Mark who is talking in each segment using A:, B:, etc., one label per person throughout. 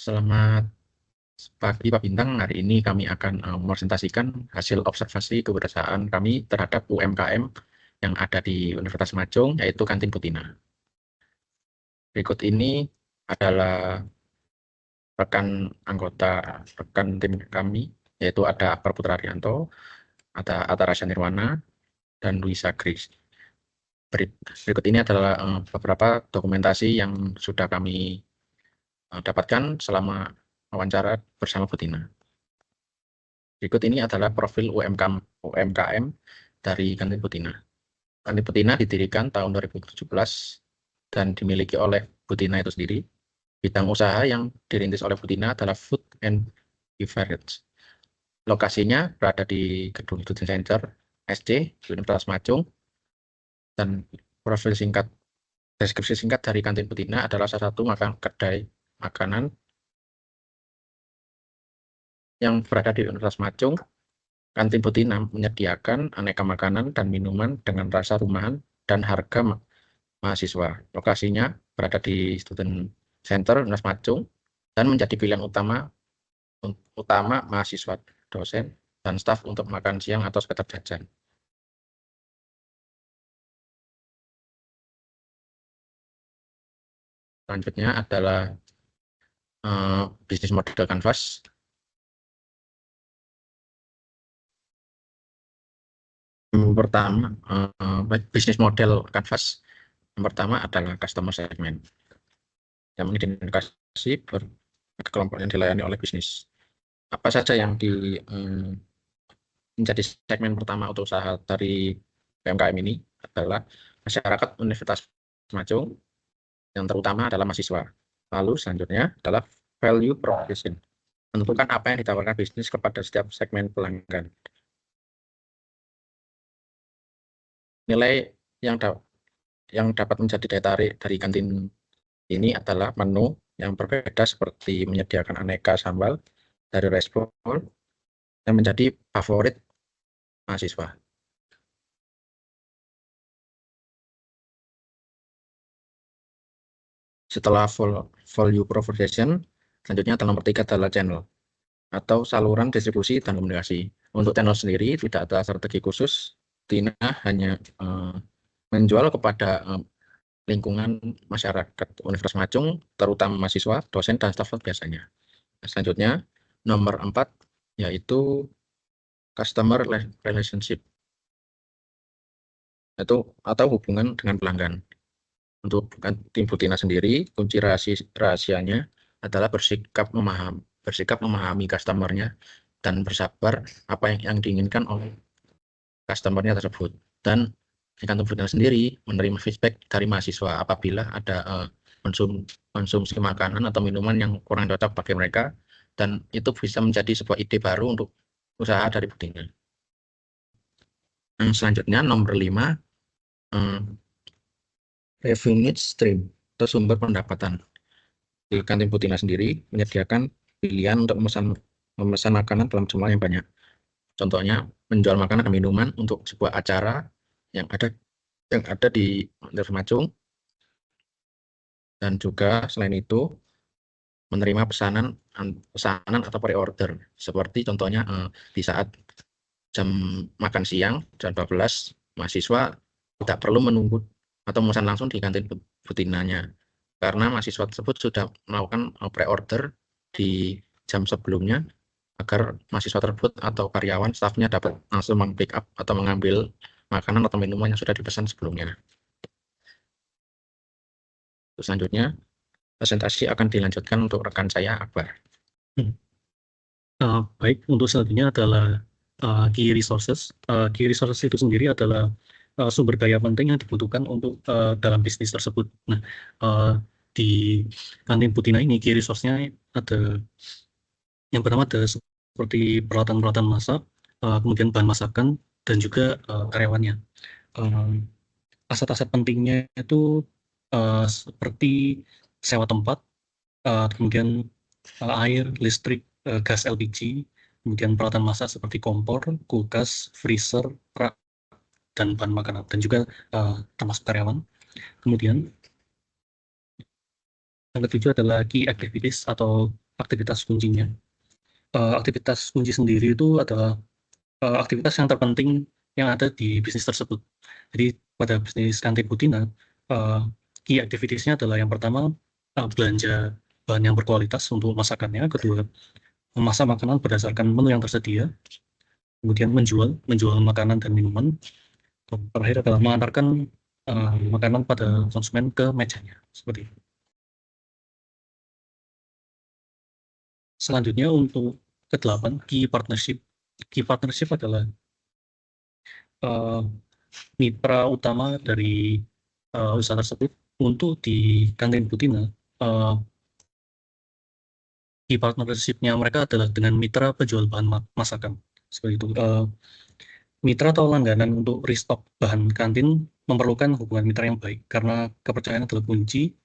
A: Selamat pagi Pak Bintang, hari ini kami akan mempresentasikan hasil observasi keberhasilan kami terhadap UMKM yang ada di Universitas Majung, yaitu Kantin Butina. Berikut ini adalah rekan tim kami, yaitu ada Akbar Putra Arianto, ada Atarasya Nirwana, dan Luisa Grace. Berikut ini adalah beberapa dokumentasi yang sudah kami dapatkan selama wawancara bersama Butina. Berikut ini adalah profil UMKM dari Kantin Butina. Kantin Butina didirikan tahun 2017 dan dimiliki oleh Butina itu sendiri. Bidang usaha yang dirintis oleh Butina adalah Food and Beverage. Lokasinya berada di Gedung Student Center SC Universitas Majung, dan deskripsi singkat dari Kantin Butina adalah salah satu kedai makanan yang berada di Universitas Majung. Kantin Butina menyediakan aneka makanan dan minuman dengan rasa rumahan dan harga mahasiswa. Lokasinya berada di Student Center Universitas Majung dan menjadi pilihan utama mahasiswa, dosen, dan staf untuk makan siang atau sekedar jajan. Selanjutnya adalah bisnis model Canvas. Pertama, bisnis model Canvas yang pertama adalah customer segment yang mengidentifikasi kelompok yang dilayani oleh bisnis. Apa saja yang menjadi segmen pertama untuk usaha dari UMKM ini adalah masyarakat Universitas Majung, yang terutama adalah mahasiswa. Lalu selanjutnya adalah value proposition, menentukan apa yang ditawarkan bisnis kepada setiap segmen pelanggan. Nilai yang dapat menjadi daya tarik dari kantin ini adalah menu yang berbeda, seperti menyediakan aneka sambal dari respon yang menjadi favorit mahasiswa. Setelah value proposition, selanjutnya nomor 3 adalah channel atau saluran distribusi dan komunikasi. Untuk channel sendiri tidak ada strategi khusus, Tina hanya menjual kepada lingkungan masyarakat Universitas Majung, terutama mahasiswa, dosen, dan staf biasanya. Selanjutnya, nomor 4, yaitu customer relationship, atau hubungan dengan pelanggan. Untuk tim Butina sendiri, kunci rahasianya adalah bersikap memahami customernya dan bersabar apa yang diinginkan oleh customernya tersebut. Dan di kantor Butina sendiri menerima feedback dari mahasiswa apabila ada konsumsi makanan atau minuman yang kurang cocok bagi mereka, dan itu bisa menjadi sebuah ide baru untuk usaha dari Butina. Selanjutnya nomor 5, revenue stream atau sumber pendapatan. Di kantin Butina sendiri menyediakan pilihan untuk memesan makanan dalam jumlah yang banyak. Contohnya menjual makanan dan minuman untuk sebuah acara yang ada di Universitas Majung, dan juga selain itu menerima pesanan atau pre-order, seperti contohnya di saat jam makan siang jam 12, mahasiswa tidak perlu menunggu atau memesan langsung di kantin Butinanya, karena mahasiswa tersebut sudah melakukan pre-order di jam sebelumnya, agar mahasiswa tersebut atau karyawan stafnya dapat langsung meng-pick up atau mengambil makanan atau minuman yang sudah dipesan sebelumnya. Selanjutnya, presentasi akan dilanjutkan untuk rekan saya, Akbar.
B: Baik, untuk selanjutnya adalah key resources. Key resources itu sendiri adalah sumber daya penting yang dibutuhkan untuk dalam bisnis tersebut. Nah, di kantin Butina ini key resource-nya ada, yang pertama ada seperti peralatan-peralatan masak, kemudian bahan masakan, dan juga karyawannya. Aset-aset pentingnya itu seperti sewa tempat, kemudian air, listrik, gas LPG, kemudian peralatan masak seperti kompor, kulkas, freezer, rak, dan bahan makanan, dan juga termasuk karyawan. Kemudian yang ketujuh adalah key activities atau aktivitas kuncinya. Aktivitas kunci sendiri itu adalah aktivitas yang terpenting yang ada di bisnis tersebut. Jadi pada bisnis kantin Butina, key activities-nya adalah yang pertama belanja bahan yang berkualitas untuk masakannya, kedua memasak makanan berdasarkan menu yang tersedia, kemudian menjual makanan dan minuman, dan terakhir adalah mengantarkan makanan pada konsumen ke mejanya, seperti itu. Selanjutnya untuk ke-8, key partnership. Key partnership adalah mitra utama dari usaha tersebut. Untuk di kantin Butina, key partnership-nya mereka adalah dengan mitra penjual bahan masakan. Seperti itu. Mitra atau langganan untuk restock bahan kantin memerlukan hubungan mitra yang baik karena kepercayaan adalah kunci.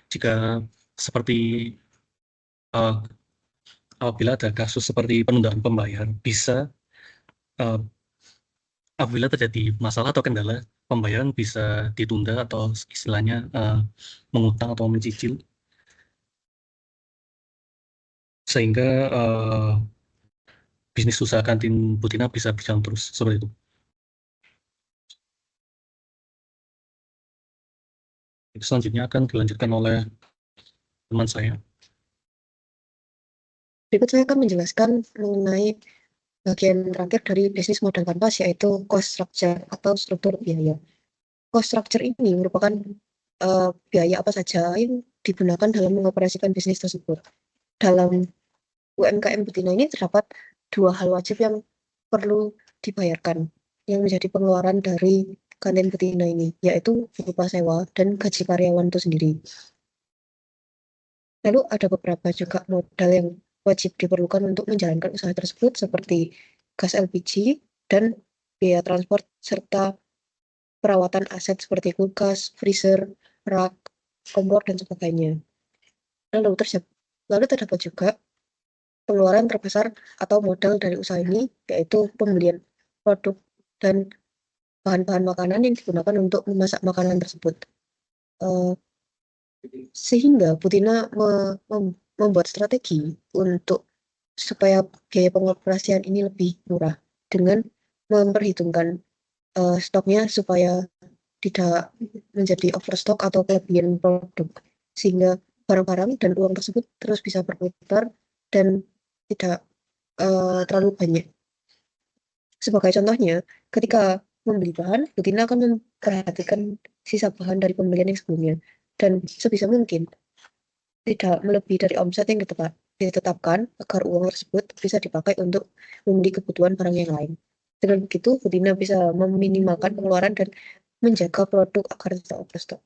B: Jika seperti apabila ada kasus seperti penundaan pembayaran, bisa apabila terjadi masalah atau kendala pembayaran bisa ditunda atau istilahnya mengutang atau mencicil, sehingga bisnis usaha kantin Butina bisa berjalan terus seperti itu. Selanjutnya akan dilanjutkan oleh teman saya.
C: Berikut saya akan menjelaskan mengenai bagian terakhir dari bisnis model kanvas, yaitu cost structure atau struktur biaya. Cost structure ini merupakan biaya apa saja yang digunakan dalam mengoperasikan bisnis tersebut. Dalam UMKM Butina ini terdapat dua hal wajib yang perlu dibayarkan yang menjadi pengeluaran dari kantin Butina ini, yaitu berupa sewa dan gaji karyawan itu sendiri. Lalu ada beberapa juga modal yang wajib diperlukan untuk menjalankan usaha tersebut, seperti gas LPG dan biaya transport serta perawatan aset seperti kulkas, freezer, rak, kompor, dan sebagainya. Lalu terdapat juga pengeluaran terbesar atau modal dari usaha ini, yaitu pembelian produk dan bahan-bahan makanan yang digunakan untuk memasak makanan tersebut. Sehingga Butina membuat strategi untuk supaya biaya pengoperasian ini lebih murah dengan memperhitungkan stoknya supaya tidak menjadi overstock atau kelebihan produk, sehingga barang-barang dan uang tersebut terus bisa berputar dan tidak terlalu banyak. Sebagai contohnya, ketika membeli bahan, Butina akan memperhatikan sisa bahan dari pembelian yang sebelumnya dan sebisa mungkin tidak melebihi dari omset yang ditetapkan agar uang tersebut bisa dipakai untuk membeli kebutuhan barang yang lain. Dengan begitu, Butina bisa meminimalkan pengeluaran dan menjaga produk agar tidak overstock.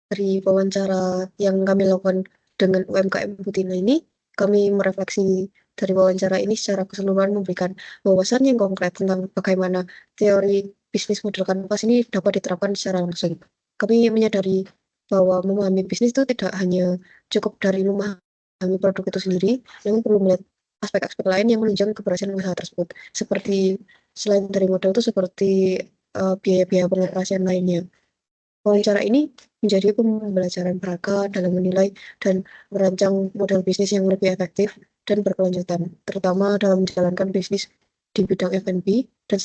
C: Dari wawancara yang kami lakukan dengan UMKM Butina ini, kami merefleksi dari wawancara ini secara keseluruhan memberikan wawasan yang konkret tentang bagaimana teori bisnis model kanvas ini dapat diterapkan secara langsung. Kami menyadari bahwa memahami bisnis itu tidak hanya cukup dari memahami produk itu sendiri, namun perlu melihat aspek-aspek lain yang menunjang keberhasilan usaha tersebut. Seperti selain dari modal itu seperti biaya-biaya pengoperasian lainnya. Wawancara ini menjadi pembelajaran berharga dalam menilai dan merancang model bisnis yang lebih efektif dan berkelanjutan, terutama dalam menjalankan bisnis di bidang F&B dan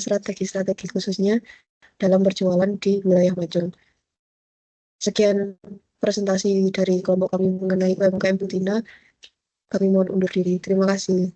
C: strategi-strategi khususnya dalam berjualan di wilayah Majul. Sekian presentasi dari kelompok kami mengenai UMKM Butina. Kami mohon undur diri. Terima kasih.